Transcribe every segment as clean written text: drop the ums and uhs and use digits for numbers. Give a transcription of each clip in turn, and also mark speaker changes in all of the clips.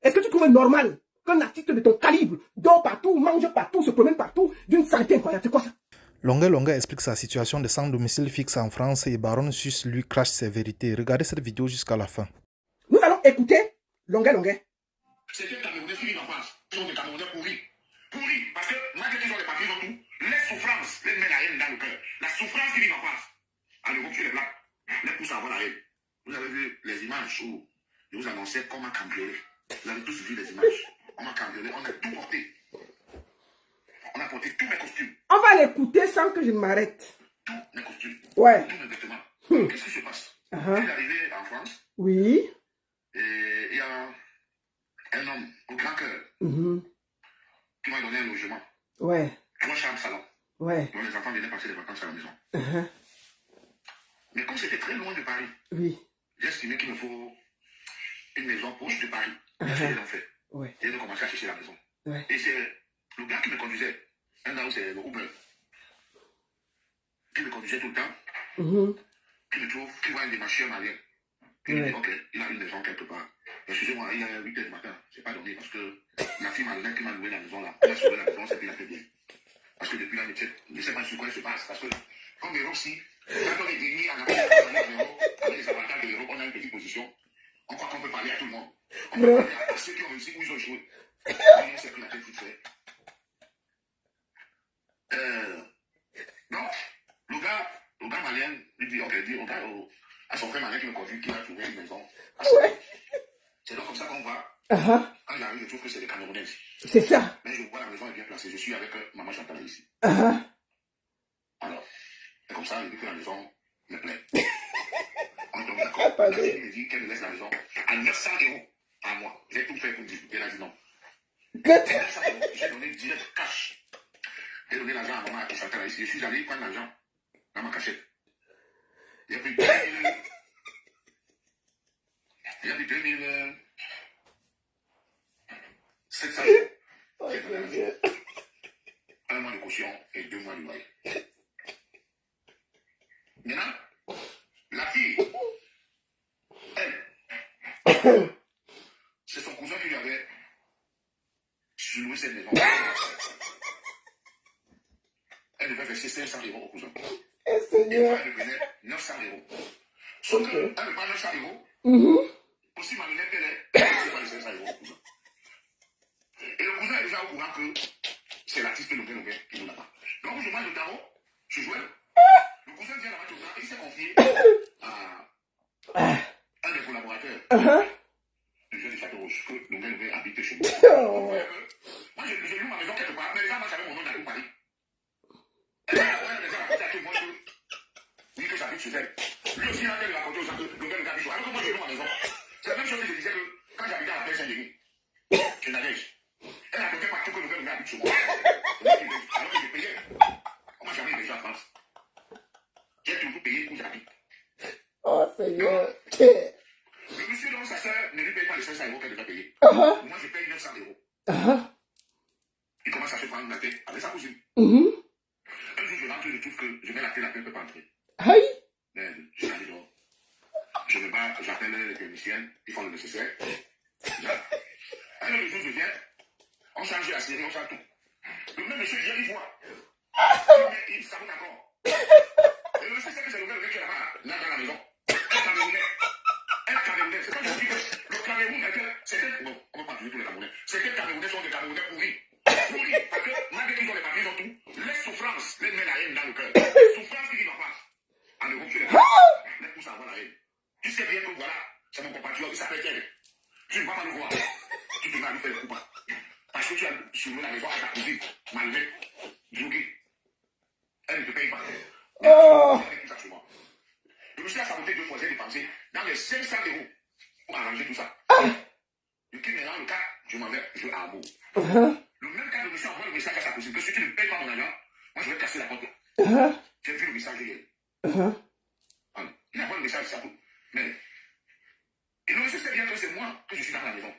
Speaker 1: Est-ce que tu trouves normal qu'un artiste de ton calibre dort partout, mange partout, se promène partout, d'une santé incroyable? C'est quoi ça?
Speaker 2: Longa Longa explique sa situation de sans domicile fixe en France et Baron Sus lui crache ses vérités. Regardez cette vidéo jusqu'à la fin.
Speaker 1: Nous allons écouter Longa Longa.
Speaker 3: C'est des Camerounais qui vivent en France. Ce sont des Camerounais pourris. Pourris, parce que malgré qu'ils ont les papiers dans tout, les souffrances les mettent la haine dans le cœur. La souffrance qui vit en France. En Europe, chez les Blancs, les pousse à avoir la haine. Vous avez vu les images où je vous annonçais comment cambrioler. Vous avez tous vu les images. On m'a cambriolé, on a tout porté. On a porté tous mes costumes.
Speaker 1: On va l'écouter sans que je m'arrête.
Speaker 3: Tous mes costumes.
Speaker 1: Ouais.
Speaker 3: Tous mes vêtements. Qu'est-ce qui se passe? Je suis arrivé en France.
Speaker 1: Oui.
Speaker 3: Et il y a un homme au grand cœur qui m'a donné un logement.
Speaker 1: Ouais.
Speaker 3: 3 chambres salon.
Speaker 1: Ouais.
Speaker 3: Donc les enfants venaient passer les vacances à la maison. Mais comme c'était très loin de Paris,
Speaker 1: Oui.
Speaker 3: j'ai estimé qu'il me faut une maison proche de Paris. J'ai fait.
Speaker 1: Ouais.
Speaker 3: Et de commencer à chercher la maison.
Speaker 1: Ouais.
Speaker 3: Et c'est le gars qui me conduisait. Un gars où c'est le Uber. Qui me conduisait tout le temps. Qui me trouve, qui voit un démarcheur malien. Qui me dit, ok, il a une maison quelque part. Excusez-moi, il est 8h du matin. C'est pas donné parce que la fille malien qui m'a loué la maison là, elle a sauvé la maison, c'est qu'il a fait bien. Parce que depuis là, je ne sais pas sur quoi il se passe. Parce que, comme l'Europe, si, quand on est digné en Afrique, avec les avantages de l'Europe, on a une petite position. On croit qu'on peut parler à tout le monde. On peut parler à ceux qui ont réussi où ils ont échoué. On s'est pris la tête toute faite. Donc, le gars malien, lui dit, ok, dit au gars, à son frère malien qui me conduit, qui a trouvé une maison.
Speaker 1: Ouais.
Speaker 3: C'est donc comme ça qu'on va. Quand j'arrive, je trouve que c'est des Camerounais.
Speaker 1: C'est ça.
Speaker 3: Mais je vois la maison est bien placée. Je suis avec maman Chantal ici. Alors, c'est comme ça, il dit que la maison me plaît. On tombe d'accord. La fille me dit qu'elle me laisse la maison à 900 € à moi. J'ai tout fait pour discuter. Elle a dit non. 900 €, j'ai donné direct cash. J'ai donné l'argent à maman Chantal ici. Je suis allé prendre l'argent dans ma cachette. J'ai pris 2000. J'ai pris 2700 €. J'ai donné l'argent. 1 mois de caution et 2 mois de loyer. Maintenant, la fille, elle, c'est son cousin qui lui avait loué cette maison. Elle devait verser 500 € au cousin. Et moi, elle devenait 900 €. Sauf qu'elle me prend 900 €. Aussi malhonnête qu'elle est, elle ne sait pas les 500 € au cousin. Et le cousin est déjà au courant que c'est l'artiste Longa Longa qui nous l'a pas. Donc, je mange le tarot, je jouais. Le cousin vient là-bas tout le temps et il s'est confié à un des collaborateurs du jeu du Château Rouge, que Longa Longa habite chez moi. Moi, je loue ma maison quelque part, mais les gens savaient mon nom dans tout Paris. Et les gens racontaient à tout le monde que, oui, que j'habite chez elle. Lui aussi, il a raconté aux gens que Longa Longa habite chez moi. Alors que moi, je loue ma maison. C'est la même chose que je disais que quand j'habitais à la Saint-Denis, je Nadège. Elle racontait partout que Longa Longa habite chez moi. Alors que je payais. On m'a jamais investi en France. J'ai toujours payé où j'habite.
Speaker 1: Oh Seigneur.
Speaker 3: Le monsieur dont sa soeur ne lui paye pas les 500 € qu'elle devait payer. Moi, je paye 900 €. Il commence à se prendre la tête avec sa cousine. Un jour, je rentre, je trouve que je mets la clé, la clé ne peut pas entrer. Mais je suis allé dehors. Je me bats, j'appelle les techniciens, ils font le nécessaire. Un autre jour, je viens, on change la série, on change tout. Le même monsieur vient, il voit. Il sabote encore. Et le monsieur sait que c'est le gars qui est là-bas, là dans la maison. Un Camerounais. C'est comme je dis que le Cameroun, c'est bon, on ne va pas tuer tous les Camerounais. C'est que les Camerounais sont des Camerounais pourris. Pourris, parce que malgré qu'ils ont les papiers, ils ont tout. Les souffrances les mettent la haine dans le cœur. Les souffrances qui vivent en France. En Europe, tu les poussent à avoir la haine. Tu sais bien que voilà, c'est mon compatriote, il s'appelle Ken. Tu ne vas pas le voir. Tu te mets à lui faire le coup pas. Parce que tu as soulevé la maison à ta cousine, malgré, droguée. Elle ne te paye pas. Le monsieur a saboté 2 fois, j'ai dépensé dans les 500 € pour arranger tout ça. Je quitte maintenant le cas, je m'en vais jouer à Amour. Le même cas de monsieur envoie le message à sa cousine que si tu ne payes pas mon argent, moi je vais casser la porte. J'ai vu le message hier. Il envoie le message, c'est tout. Mais et le monsieur sait bien que c'est moi que je suis dans la maison.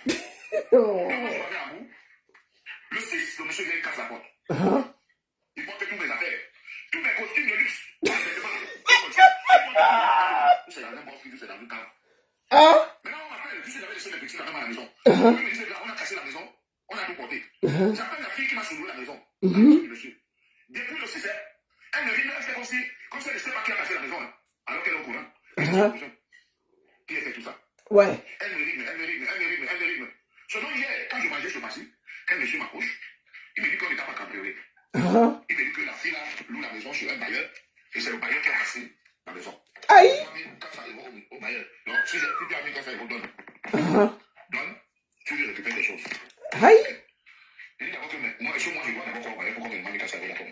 Speaker 3: Donc moi je m'en vais à Amour. Le 6, le monsieur vient, il casse la porte. Il porte tous mes affaires. Tous mes costumes de luxe. C'est la même bosse qui c'est dans le camp. Maintenant, on m'appelle, tu sais, j'avais laissé mes petits quand même à la maison. On a cassé la maison, on a tout porté. J'appelle la fille qui m'a sauvé la maison. Depuis le 6, elle me dit, mais c'est comme si elle ne sait pas qui a cassé la maison, hein, alors qu'elle est au courant. Qui a fait tout ça?
Speaker 1: Ouais.
Speaker 3: Elle me rythme. Seulement hier, quand je mangeais ce matin, quand je suis ma couche, il me dit qu'on n'était pas cambriolé. Il me dit que la fille là loue la maison sur un bailleur, et c'est le bailleur qui a cassé la maison.
Speaker 1: Aïe!
Speaker 3: Au bailleur. Donc, si tu as mis 400 euros, donne. Donne, tu lui récupères des choses.
Speaker 1: Aïe!
Speaker 3: Il dit d'abord que moi, je dois d'abord qu'on bailleur pour qu'on me demande 400 euros d'accord.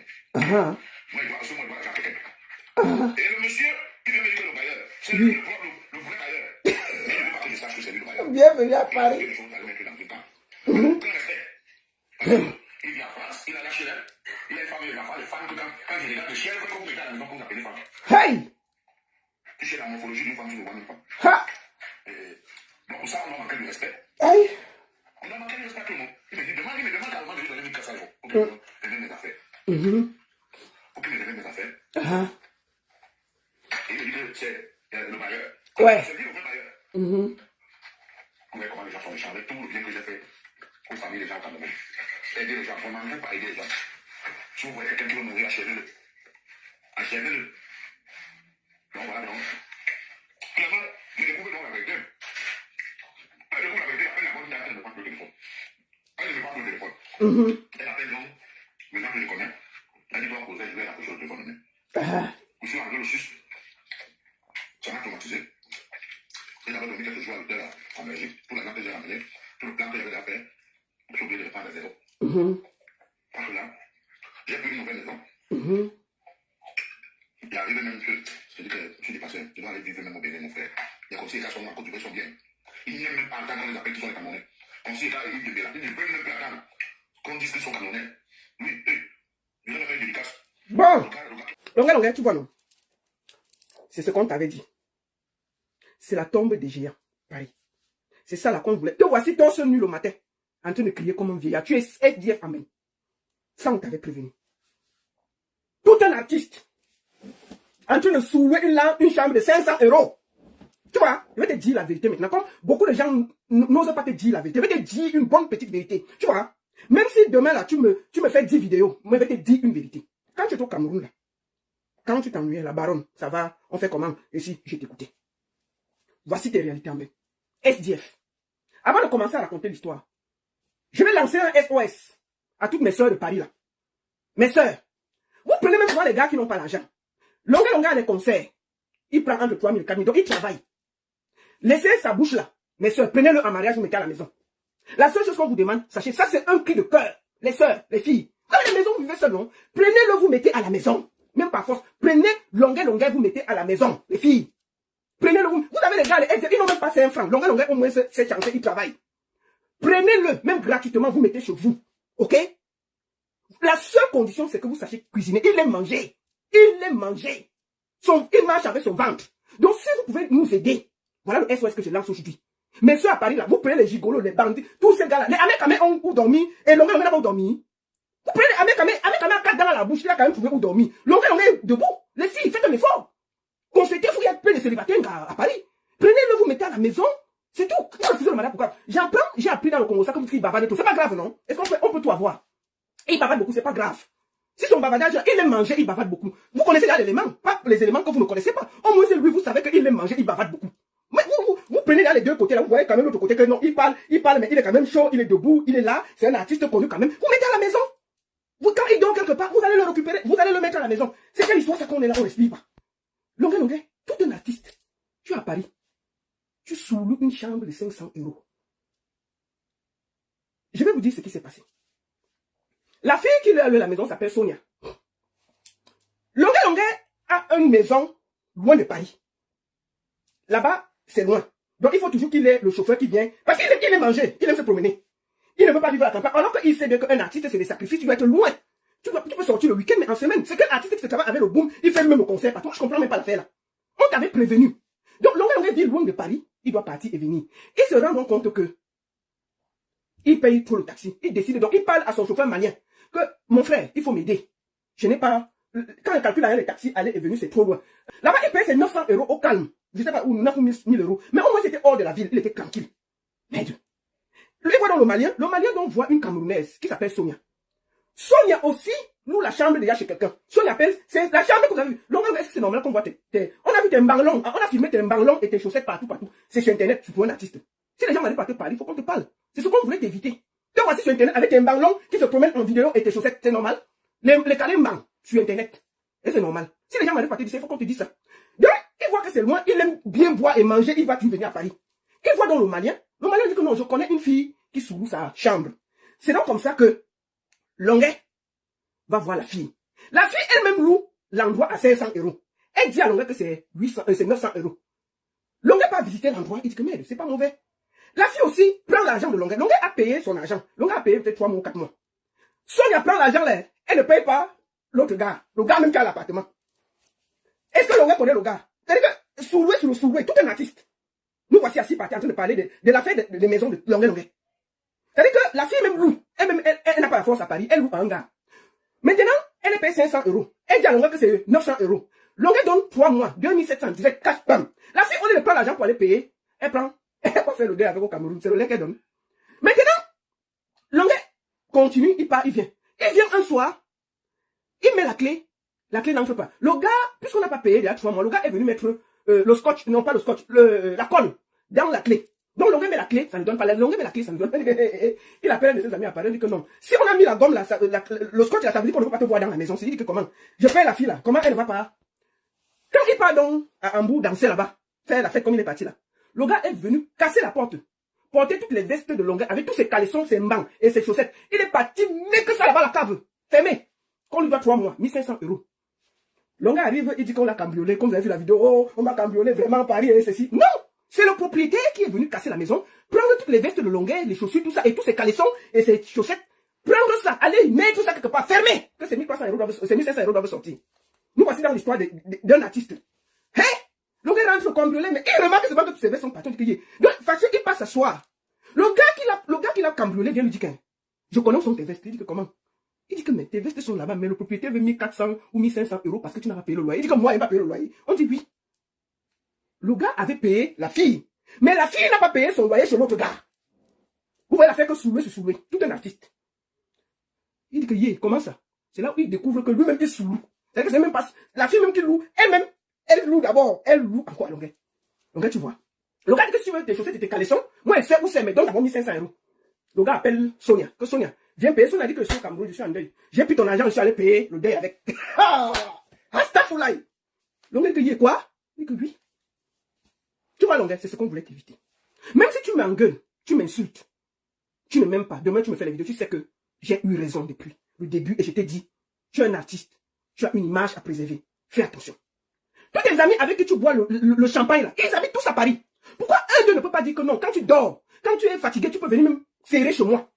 Speaker 3: Moi, je dois la quelqu'un. Et le monsieur, il vient me dire que le bailleur, c'est lui le vrai bailleur. Mais il ne veut pas que je sache que c'est lui le bailleur.
Speaker 1: Bienvenue à Paris.
Speaker 3: Il vient en France, il a lâché là. Il a une famille de la femme, que quand il regarde le ciel, comme vous regardez la maison, vous appelez femme.
Speaker 1: Hey!
Speaker 3: Tu sais la morphologie d'une femme, tu ne vois même pas.
Speaker 1: Ha!
Speaker 3: Donc pour ça, on a manqué de respect.
Speaker 1: Aïe!
Speaker 3: On a manqué de respect à tout le monde. Il me demande carrément de lui donner 1400 euros pour qu'il me donne mes affaires. Pour qu'il me donne mes affaires. Et il me dit que c'est le bailleur.
Speaker 1: Ouais.
Speaker 3: C'est lui le vrai bailleur. Vous voyez comment les gens sont méchants avec tout le bien que j'ai fait aux familles des gens au Cameroun. Aider les gens, vraiment, ne pas aider les gens. Si vous voyez quelqu'un qui veut mourir, achevez-le. Achevez-le. Donc voilà, donc. Finalement, je découvre donc la vérité. Elle découvre la vérité, elle appelle la bonne dame, elle ne me prend plus le téléphone. Elle ne me prend plus le téléphone. Elle appelle donc, maintenant que je le connais, elle dit donc, je vais la coucher au téléphone. Je suis arrivé le 6. Ça m'a traumatisé. Il avait donné quelques jours à l'hôtel en Belgique. Tout l'argent que j'ai ramené, tout le plan que j'avais à faire, j'ai oublié de le prendre à zéro. Parce que là, j'ai pris une nouvelle maison. Il est arrivé même que, je dis que je suis dépassé, je dois aller vivre même au Bénin, mon frère. Il y a comme si les gars sont à côté, ils sont bien. Ils n'aiment même pas attendre qu'on les appelle qui sont les Camerounais. Comme si les gars, ils ne peuvent même pas attendre qu'on dise qu'ils sont Camerounais. Oui, je vais faire une dédicace.
Speaker 1: Bon. Longue, tu vois, non? C'est ce qu'on t'avait dit. C'est la tombe des géants. Paris. C'est ça là qu'on voulait. Te voici ton seul nul au matin. En train de crier comme un vieillard. Tu es SDF, amen. Ça, on t'avait prévenu. Tout un artiste. En train de soulever une chambre de 500 euros. Tu vois, je vais te dire la vérité maintenant. Comme beaucoup de gens n'osent pas te dire la vérité. Je vais te dire une bonne petite vérité. Tu vois, même si demain là, tu me fais 10 vidéos, moi je vais te dire une vérité. Quand tu es au Cameroun là, quand tu t'ennuyais, la baronne, ça va, on fait comment? Et si je t'écoutais. Voici tes réalités en main. SDF. Avant de commencer à raconter l'histoire, je vais lancer un SOS à toutes mes soeurs de Paris là. Mes soeurs, vous prenez même souvent les gars qui n'ont pas l'argent. Longue à les concerts, il prend entre 3 000 et 4 000, donc il travaille. Laissez sa bouche là. Mes soeurs, prenez-le en mariage, vous mettez à la maison. La seule chose qu'on vous demande, sachez, ça c'est un cri de cœur. Les soeurs, les filles, dans les maisons, vous vivez seul, non? Prenez-le, vous mettez à la maison. Même par force. Prenez longue, vous mettez à la maison. Les filles. Prenez-le, vous avez les gars, les SDF, ils n'ont même pas 5 francs. Longue, au moins, c'est chanceux, ils travaillent. Prenez-le, même gratuitement, vous mettez chez vous. Ok? La seule condition, c'est que vous sachiez cuisiner. Il aime manger. Il aime manger. Il marche avec son ventre. Donc, si vous pouvez nous aider, voilà le SOS que je lance aujourd'hui. Mais ceux à Paris, là, vous prenez les gigolos, les bandits, tous ces gars-là. Les Américains ont dormi, et Longue n'a pas dormi. Vous prenez les Américains a 4 dans la bouche, il a quand même trouvé où dormir. Longue est debout. Les filles, faites un effort. Consultez, il y a plein de célibataires à Paris. Prenez-le, vous mettez à la maison. C'est tout. Moi, je faisais le malade, pourquoi? J'ai appris dans le Congo ça comme il bavade tout. C'est pas grave, non? Est-ce qu'on peut tout avoir? Et il bavade beaucoup, c'est pas grave. Si son bavardage, il aime manger, il bavade beaucoup. Vous connaissez là l'élément, pas les éléments que vous ne connaissez pas. Au moins, c'est lui, vous savez qu'il aime manger, il bavade beaucoup. Mais vous prenez là les deux côtés, là, vous voyez quand même l'autre côté que non, il parle, mais il est quand même chaud, il est debout, il est là, c'est un artiste connu quand même. Vous mettez à la maison. Quand il dort quelque part, vous allez le récupérer, vous allez le mettre à la maison. C'est quelle histoire ça qu'on est là, on respire pas. Longue, tout un artiste. Tu es à Paris. Tu souloues une chambre de 500 euros. Je vais vous dire ce qui s'est passé. La fille qui a la maison s'appelle Sonia. Longue a une maison loin de Paris. Là-bas, c'est loin. Donc il faut toujours qu'il ait le chauffeur qui vient. Parce qu'il aime manger, il aime se promener. Il ne veut pas vivre à la campagne. Alors qu'il sait bien qu'un artiste, c'est des sacrifices, tu dois être loin. Tu peux sortir le week-end, mais en semaine. C'est qu'un artiste qui se travaille avec le boom, il fait le même concert. Toi, je comprends même pas l'affaire là. On t'avait prévenu. Donc Longue vit loin de Paris, il doit partir et venir. Il se rend compte que il paye trop le taxi. Il décide, donc il parle à son chauffeur malien que mon frère, il faut m'aider. Je n'ai pas. Quand il calcule les taxis, aller et venir, c'est trop loin. Là-bas, il paye ses 900 euros au calme. Je ne sais pas où, 9 000 euros. Mais au moins, c'était hors de la ville. Il était tranquille. Merde. Il voit dans le Malien donc voit une Camerounaise qui s'appelle Sonia. Sonia aussi loue la chambre déjà chez quelqu'un. Sonia appelle, c'est la chambre que vous avez vue. Est-ce que c'est normal qu'on voit on a vu tes banglons, on a filmé tes banglons et tes chaussettes partout. C'est sur Internet, tu peux un artiste. Si les gens m'arrivent pas te parler, il faut qu'on te parle. C'est ce qu'on voulait t'éviter. Te voici sur Internet avec tes banglons qui se promènent en vidéo et tes chaussettes, c'est normal. Les calembang sur Internet. Et c'est normal. Si les gens m'arrivent pas te dire, il faut qu'on te dise ça. Donc, il voit que c'est loin, il aime bien boire et manger, il va toujours venir à Paris. Il voit dans le Malien dit que non, je connais une fille qui sous sa chambre. C'est donc comme ça que Longuet va voir la fille. La fille elle-même loue l'endroit à 500 €. Elle dit à Longuet que c'est 900 €. Longuet va visiter l'endroit, il dit que merde, c'est pas mauvais. La fille aussi prend l'argent de Longuet. Longuet a payé son argent. Longuet a payé peut-être 3 mois ou 4 mois. Sonia prend l'argent là, elle ne paye pas l'autre gars. Le gars même qui a l'appartement. Est-ce que Longuet connaît le gars? C'est-à-dire que Souloué sur le Souloué, tout un artiste. Nous voici assis partis en train de parler de l'affaire des maisons de Longuet. C'est-à-dire que la fille même loue. Elle n'a pas la force à Paris, elle loue à un gars. Maintenant, elle paye 500 €. Elle dit à Longuet que c'est 900 €. Longuet donne 3 mois, 2700 direct, cash, bam. La fille, au lieu de prendre l'argent pour aller payer, elle va faire le deuil avec au Cameroun. C'est le lait qu'elle donne. Maintenant, Longuet continue, il part, il vient. Il vient un soir, il met la clé n'entre pas. Le gars, puisqu'on n'a pas payé il y a 3 mois, le gars est venu mettre le scotch, non pas le scotch, la colle dans la clé. Donc Longuet met la clé, ça ne donne pas. Longuet met la clé, ça ne donne pas. Il appelle un de ses amis à Paris, il dit que non. Si on a mis la gomme là, le scotch là, ça veut dire qu'on ne peut pas te voir dans la maison. C'est dit que comment? Je paye la fille là, comment elle ne va pas? Quand il part donc à Hambourg danser là-bas, faire la fête comme il est parti là, le gars est venu casser la porte, porter toutes les vestes de Longuet avec tous ses caleçons, ses mbans et ses chaussettes. Il est parti, mais que ça là-bas la cave, fermé. Qu'on lui doit 3 mois, 1500 €. Longuet arrive, il dit qu'on l'a cambriolé, comme vous avez vu la vidéo, oh, on m'a cambriolé vraiment à Paris et ceci. Non! C'est le propriétaire qui est venu casser la maison, prendre toutes les vestes de Longuet, les chaussures, tout ça, et tous ses caleçons et ses chaussettes, prendre ça, aller mettre ça quelque part, fermé, que ces 1300 €, ces 1500 € doivent sortir. Nous voici dans l'histoire d'un artiste. Hein? Longuet rentre cambriolé, mais il remarque que c'est pas que toutes ces vestes sont partout. Donc, fâché, il passe s'asseoir. Le gars qui l'a cambriolé vient lui dire que je connais où sont tes vestes. Il dit que comment? Il dit que mais tes vestes sont là-bas, mais le propriétaire veut 1400 ou 1500 € parce que tu n'as pas payé le loyer. Il dit que moi, il n'a pas payé le loyer. On dit oui. Le gars avait payé la fille. Mais la fille n'a pas payé son loyer chez l'autre gars. Vous voyez l'affaire que Souloué se Souloué. Tout un artiste. Il dit que comment ça? C'est là où il découvre que lui-même est sous-loup. C'est-à-dire que c'est même pas... La fille même qui loue, elle-même, elle loue d'abord. Elle loue encore à Longuet. Longuet, tu vois. Le gars dit que si tu veux tes chaussettes et tes caleçons, moi, elle sait où c'est, mais donne d'abord 1500 €. Le gars appelle Sonia. Que Sonia, viens payer. Sonia dit que je suis au Cameroun, je suis en deuil. J'ai pris ton argent, je suis allé payer le deuil avec. Astafoulaï. Longuet dit que quoi? Il dit que oui. Tu vois, Longuet, c'est ce qu'on voulait t'éviter. Même si tu m'engueules, tu m'insultes, tu ne m'aimes pas, demain tu me fais la vidéo, tu sais que j'ai eu raison depuis le début et je t'ai dit, tu es un artiste, tu as une image à préserver. Fais attention. Tous tes amis avec qui tu bois le champagne, là, ils habitent tous à Paris. Pourquoi un d'eux ne peut pas dire que non, quand tu dors, quand tu es fatigué, tu peux venir même serrer chez moi?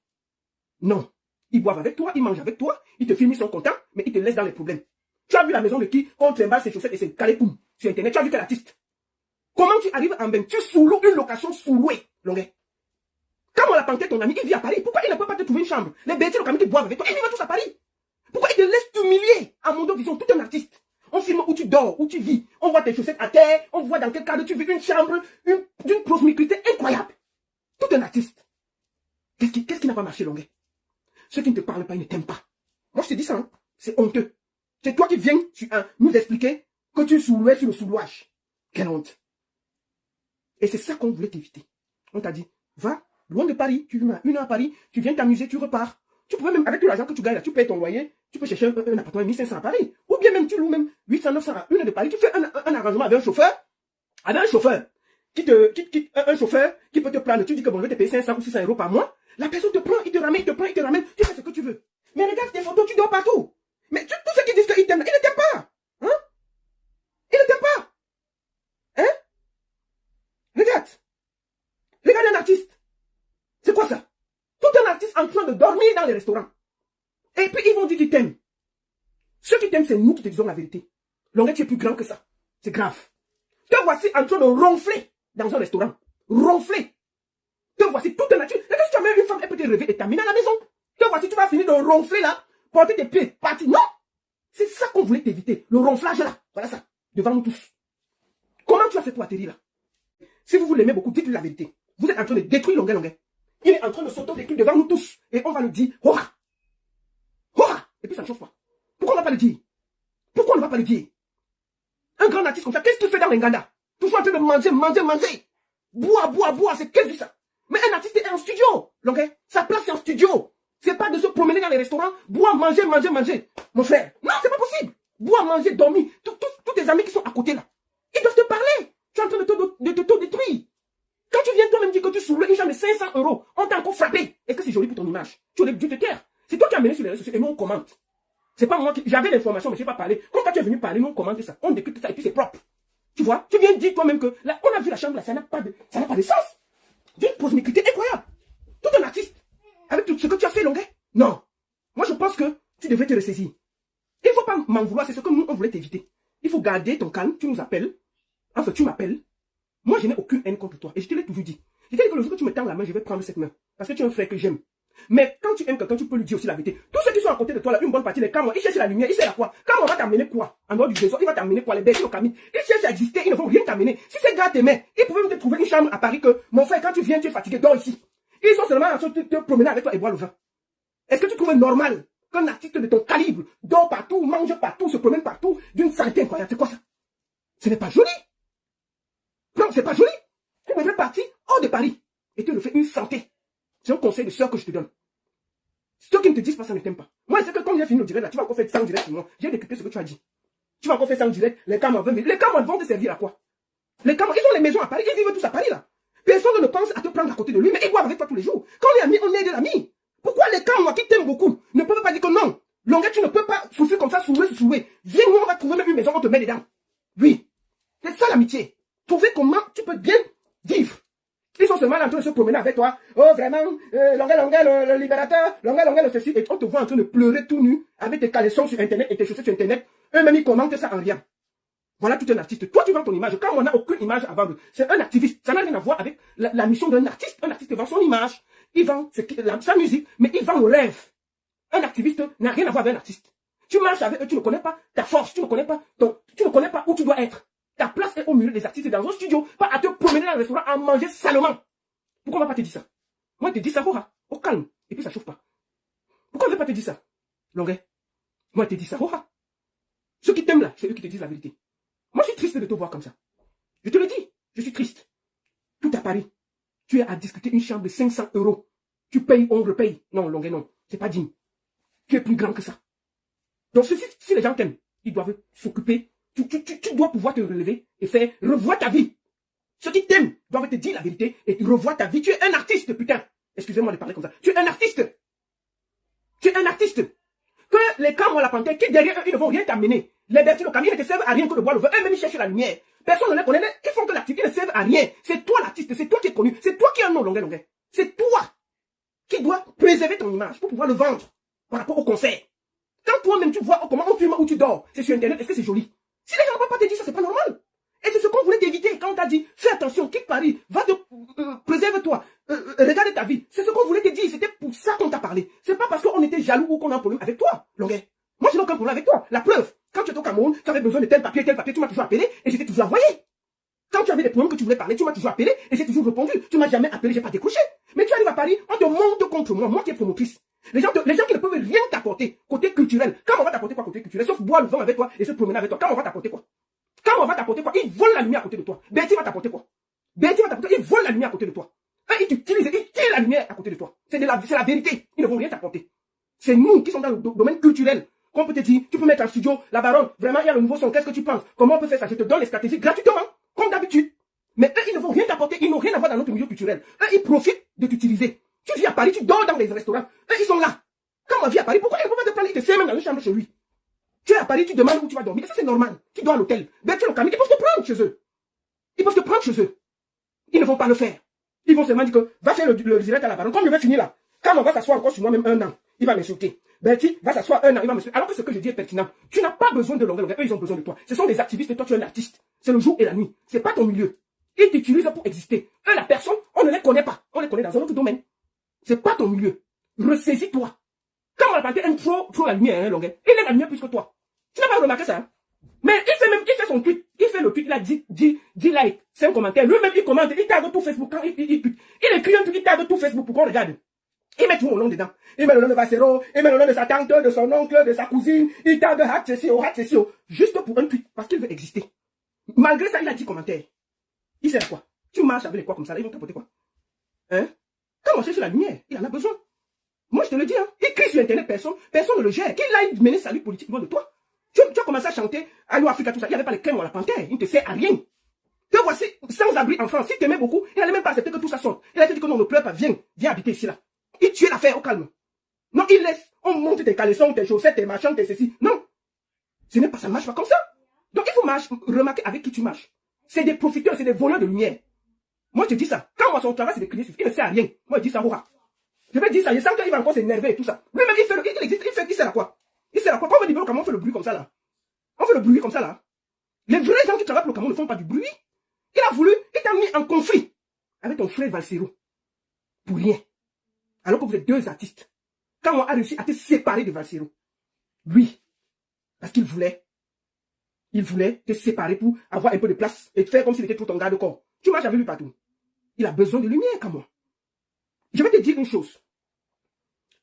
Speaker 1: Non. Ils boivent avec toi, ils mangent avec toi, ils te filment, ils sont contents, mais ils te laissent dans les problèmes. Tu as vu la maison de qui? On trimballe ses chaussettes et ses calépoum sur Internet, tu as vu quel artiste? Comment tu arrives en même? Tu sous-loues une location sous-louée, Longuet. Quand on l'a tenté, ton ami, il vit à Paris. Pourquoi il ne peut pas te trouver une chambre? Les bêtises, le camion qui boivent avec toi, ils vivent tous à Paris. Pourquoi il te laisse t'humilier à Mondo Vision, tout un artiste? On filme où tu dors, où tu vis. On voit tes chaussettes à terre, on voit dans quel cadre tu vis, une chambre, d'une promiscuité incroyable. Tout un artiste. Qu'est-ce qui n'a pas marché, Longuet? Ceux qui ne te parlent pas, ils ne t'aiment pas. Moi, je te dis ça, hein? C'est honteux. C'est toi qui viens nous expliquer que tu sous-louais sur le sous-louage. Quelle honte. Et c'est ça qu'on voulait t'éviter. On t'a dit, va loin de Paris, tu viens à 1 heure à Paris, tu viens t'amuser, tu repars. Tu pouvais même, avec tout l'argent que tu gagnes là, tu payes ton loyer, tu peux chercher un appartement à 1500 à Paris. Ou bien même tu loues même 800, 900 à 1 heure de Paris, tu fais un arrangement avec un chauffeur, un chauffeur qui peut te prendre, tu dis que bon, je vais te payer 500 ou 600 € par mois, la personne te prend, il te ramène, tu fais ce que tu veux. Mais regarde tes photos, tu dors partout. Mais tous ceux qui disent qu'ils t'aiment, ils ne t'aiment pas. Hein? Ils ne t'aiment pas. Hein? Regarde un artiste. C'est quoi ça? Tout un artiste en train de dormir dans les restaurants. Et puis ils vont dire qu'ils t'aiment. Ceux qui t'aiment, c'est nous qui te disons la vérité. Longuet, tu es plus grand que ça. C'est grave. Te voici en train de ronfler dans un restaurant. Ronfler. Te voici tout un artiste. Est-ce que tu as même une femme, elle peut te rêver et t'amener à la maison? Te voici, tu vas finir de ronfler là, porter tes pieds, partir. Non! C'est ça qu'on voulait t'éviter. Le ronflage là. Voilà ça. Devant nous tous. Comment tu as fait pour atterrir là? Si vous l'aimez beaucoup, dites-lui la vérité. Vous êtes en train de détruire Longuet. Il est en train de s'auto-détruire devant nous tous. Et on va le dire, Hora. Hora. Et puis ça ne chauffe pas. Pourquoi on ne va pas le dire? Pourquoi on ne va pas le dire? Un grand artiste comme ça, qu'est-ce qu'il fait dans l'Enganda? Toujours en train de manger. Boire, c'est quelle vie ça? Mais un artiste est en studio. Donc, sa place est en studio. C'est pas de se promener dans les restaurants, boire, manger. Mon frère, non, c'est pas possible. Boire, manger, dormir. Tous tes amis qui sont à côté là, ils doivent te parler. Tu es en train de te détruire. Quand tu viens toi-même dire que tu soulèves une chambre de 500 €, on t'a encore frappé. Est-ce que c'est joli pour ton image? Tu aurais dû te taire. C'est toi qui as mené sur les réseaux sociaux et nous on commente. C'est pas moi qui... J'avais l'information mais je n'ai pas parlé. Quand tu es venu parler, nous on commente ça. On décrypte ça et puis c'est propre. Tu vois? Tu viens dire toi-même que là, on a vu la chambre là, ça n'a pas de sens. D'une promiscuité incroyable. Tout un artiste. Avec tout ce que tu as fait, Longuet. Non. Moi je pense que tu devrais te ressaisir. Il ne faut pas m'en vouloir, c'est ce que nous on voulait t'éviter. Il faut garder ton calme, tu nous appelles. Enfin, tu m'appelles. Moi, je n'ai aucune haine contre toi. Et je te l'ai toujours dit. Je t'ai dit que le jour que tu me tends la main, je vais prendre cette main. Parce que tu es un frère que j'aime. Mais quand tu aimes quelqu'un, tu peux lui dire aussi la vérité. Tous ceux qui sont à côté de toi, là, une bonne partie, les camons, ils cherchent la lumière, ils cherchent à quoi? Quand on va t'amener quoi? En dehors du désordre, il va t'amener quoi? Les bêtes, le camis. Ils cherchent à exister, ils ne vont rien t'amener. Si ces gars t'aimaient, ils pouvaient même te trouver une chambre à Paris que, mon frère, quand tu viens, tu es fatigué, dors ici. Ils sont seulement en train de te promener avec toi et boire le vin. Est-ce que tu trouves normal qu'un artiste de ton calibre dort partout, mange partout, se promène partout, d'une santé incroyable? C'est quoi ça? Ce n'est pas joli. Non, c'est pas joli. Tu devrais partir hors de Paris et te le fais une santé. C'est un conseil de soeur que je te donne. Ceux qui ne te disent pas ça ne t'aiment pas. Moi, c'est que quand j'ai fini le direct là, tu vas encore faire 100 directs sur moi. J'ai décrypté ce que tu as dit. Tu vas encore faire 100 directs, les camons vont te servir à quoi? Les camons, ils ont les maisons à Paris, ils vivent tous à Paris là. Personne ne pense à te prendre à côté de lui, mais ils boivent avec toi tous les jours. Quand on est amis, on est de l'ami. Pourquoi les camons qui t'aiment beaucoup ne peuvent pas dire que non? Longuet, tu ne peux pas souffrir comme ça, soulever. Viens, nous, on va trouver même une maison, on te met dedans. Oui. C'est ça l'amitié. Trouver comment tu peux bien vivre. Ils sont seulement en train de se promener avec toi. Oh, vraiment, Longuet, le libérateur, Longuet, le ceci. Et on te voit en train de pleurer tout nu, avec tes caleçons sur Internet et tes chaussures sur Internet. Eux-mêmes, ils commentent ça en rien. Voilà tout un artiste. Toi, tu vends ton image. Quand on n'a aucune image à vendre, c'est un activiste. Ça n'a rien à voir avec la mission d'un artiste. Un artiste vend son image. Il vend sa musique, mais il vend le rêve. Un activiste n'a rien à voir avec un artiste. Tu marches avec eux, tu ne connais pas ta force, tu ne connais pas où tu dois être. Ta place est au milieu des artistes dans un studio, pas à te promener dans le restaurant à manger salement. Pourquoi on ne va pas te dire ça? Moi, je te dis ça, au calme, et puis ça chauffe pas. Pourquoi on ne va pas te dire ça? Longuet, moi, je te dis ça, Ceux qui t'aiment là, c'est eux qui te disent la vérité. Moi, je suis triste de te voir comme ça. Je te le dis, je suis triste. Tout à Paris, tu es à discuter une chambre de 500 €. Tu payes, on repaye. Non, Longuet, non, c'est pas digne. Tu es plus grand que ça. Donc, si les gens t'aiment, ils doivent s'occuper. Tu dois pouvoir te relever et faire revoir ta vie. Ceux qui t'aiment doivent te dire la vérité et revoir ta vie. Tu es un artiste, putain. Excusez-moi de parler comme ça. Tu es un artiste. Tu es un artiste. Que les camons, la panthère, qui derrière eux, ils ne vont rien t'amener. Les bertis, le camion, ils ne te servent à rien que de boire le vin. Eux-mêmes, ils cherchent la lumière. Personne ne les connaît. Ils font que l'activité, ils ne servent à rien. C'est toi l'artiste. C'est toi qui es connu. C'est toi qui as un nom, Longuet. C'est toi qui dois préserver ton image pour pouvoir le vendre par rapport au concert. Quand toi-même, tu vois comment on filme où tu dors, c'est sur Internet, est-ce que c'est joli? Si les gens ne peuvent pas te dire ça, c'est pas normal. Et c'est ce qu'on voulait t'éviter quand on t'a dit, fais attention, quitte Paris, va te, préserve-toi, regarde ta vie. C'est ce qu'on voulait te dire, c'était pour ça qu'on t'a parlé. C'est pas parce qu'on était jaloux ou qu'on a un problème avec toi, Longuet. Moi, je n'ai aucun problème avec toi. La preuve, quand tu étais au Cameroun, tu avais besoin de tel papier, tu m'as toujours appelé et je t'ai toujours envoyé. Quand tu avais des problèmes que tu voulais parler, tu m'as toujours appelé et j'ai toujours répondu. Tu m'as jamais appelé, j'ai pas décroché. Mais tu arrives à Paris, on te monte contre moi qui est promotrice. Les gens qui ne peuvent rien t'apporter, côté culturel. Quand on va t'apporter quoi côté culturel? Sauf boire le vin avec toi et se promener avec toi. Quand on va t'apporter quoi? Quand on va t'apporter quoi? Ils volent la lumière à côté de toi. Betty va t'apporter quoi? Betty va t'apporter, ils volent la lumière à côté de toi. Ils t'utilisent, ils tirent la lumière à côté de toi. C'est la vérité. Ils ne vont rien t'apporter. C'est nous qui sommes dans le domaine culturel qu'on peut te dire, tu peux mettre un studio, la baronne, vraiment il y a le nouveau son, qu'est-ce que tu penses? Comment on peut faire ça? Je te donne les stratégies gratuitement, comme d'habitude. Mais eux, ils ne vont rien t'apporter, ils n'ont rien à voir dans notre milieu culturel. Eux, ils profitent de t'utiliser. Tu vis à Paris, tu dors dans les restaurants. Eux, ils sont là. Quand on vit à Paris, pourquoi ils ne peuvent pas te prendre? Ils te servent même dans une chambre chez lui. Tu es à Paris, tu demandes où tu vas dormir. Et ça, c'est normal. Tu dors à l'hôtel. Ben, tu es au Cameroun, ils peuvent te prendre chez eux. Ils peuvent te prendre chez eux. Ils ne vont pas le faire. Ils vont seulement dire que, va faire le direct à la baronne. Comme je vais finir là. Quand on va s'asseoir encore sur moi, même 1 an, il va m'insulter. Betty va s'asseoir 1 an, il va m'insulter. Alors que ce que je dis est pertinent. Tu n'as pas besoin de Longuet. Eux, ils ont besoin de toi. Ce sont des activistes et toi, tu es un artiste. C'est le jour et la nuit. C'est pas ton milieu. Ils t'utilisent pour exister. Eux, la personne, on ne les connaît pas. On les connaît dans un autre domaine. C'est pas ton milieu. Ressaisis-toi. Quand on a planté un trop la lumière, hein, Longuet, il est la lumière plus que toi. Tu n'as pas remarqué ça, hein? Mais il fait son tweet. Il fait le tweet, il a 10 likes, 5 commentaires. Lui-même, il commente, il tag tout Facebook. Quand il écrit un truc, il tag tout Facebook pour qu'on regarde. Il met tout mon nom dedans. Il met le nom de Bassero, il met le nom de sa tante, de son oncle, de sa cousine. Il tag Hatsesio, juste pour un tweet, parce qu'il veut exister. Malgré ça, il a 10 commentaires. Il sert à quoi? Tu marches avec les quoi comme ça, là, ils vont t'apporter quoi? Hein? Quand on cherche la lumière, il en a besoin. Moi, je te le dis, hein. Il crie sur Internet, personne ne le gère. Qu'il aille mener sa lutte politique loin de toi. Tu as commencé à chanter Allo Africa, tout ça. Il n'y avait pas les crèmes ou la panthère. Il ne te sert à rien. Te voici sans abri en France. S'il t'aimait beaucoup, il n'allait même pas accepter que tout ça sorte. Il a dit que non, ne pleure pas, viens habiter ici, là. Il tue l'affaire au calme. Non, il laisse. On monte tes caleçons, tes chaussettes, tes machins, tes ceci. Non. Ce n'est pas, ça ne marche pas comme ça. Donc, il faut remarquer avec qui tu marches. C'est des profiteurs, c'est des voleurs de lumière. Moi, je te dis ça. Quand moi, son travail, c'est de crier, il ne sert à rien. Moi, je dis ça, Hora. Je vais dire ça, je sens qu'il va encore s'énerver et tout ça. Lui-même, il sert à quoi? Il sert à quoi? Quand on dit, comment on fait le bruit comme ça, là? On fait le bruit comme ça, là. Les vrais gens qui travaillent pour le Cameroun ne font pas du bruit. Il t'a mis en conflit avec ton frère Valsero. Pour rien. Alors que vous êtes deux artistes. Quand on a réussi à te séparer de Valsero. Lui. Parce qu'il voulait te séparer pour avoir un peu de place et te faire comme s'il était tout ton garde-corps. Tu marches avec lui partout. Il a besoin de lumière comme moi. Je vais te dire une chose.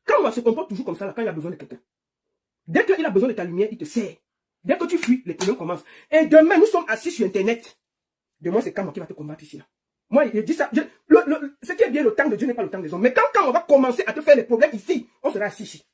Speaker 1: Quand on se comporte toujours comme ça, là, quand il a besoin de quelqu'un, dès qu'il a besoin de ta lumière, il te sert. Dès que tu fuis, les problèmes commencent. Et demain, nous sommes assis sur Internet. Demain, c'est Kama qui va te combattre ici. Là. Moi, je dis ça. Ce qui est bien, le temps de Dieu n'est pas le temps des hommes. Mais quand on va commencer à te faire les problèmes ici, on sera assis ici.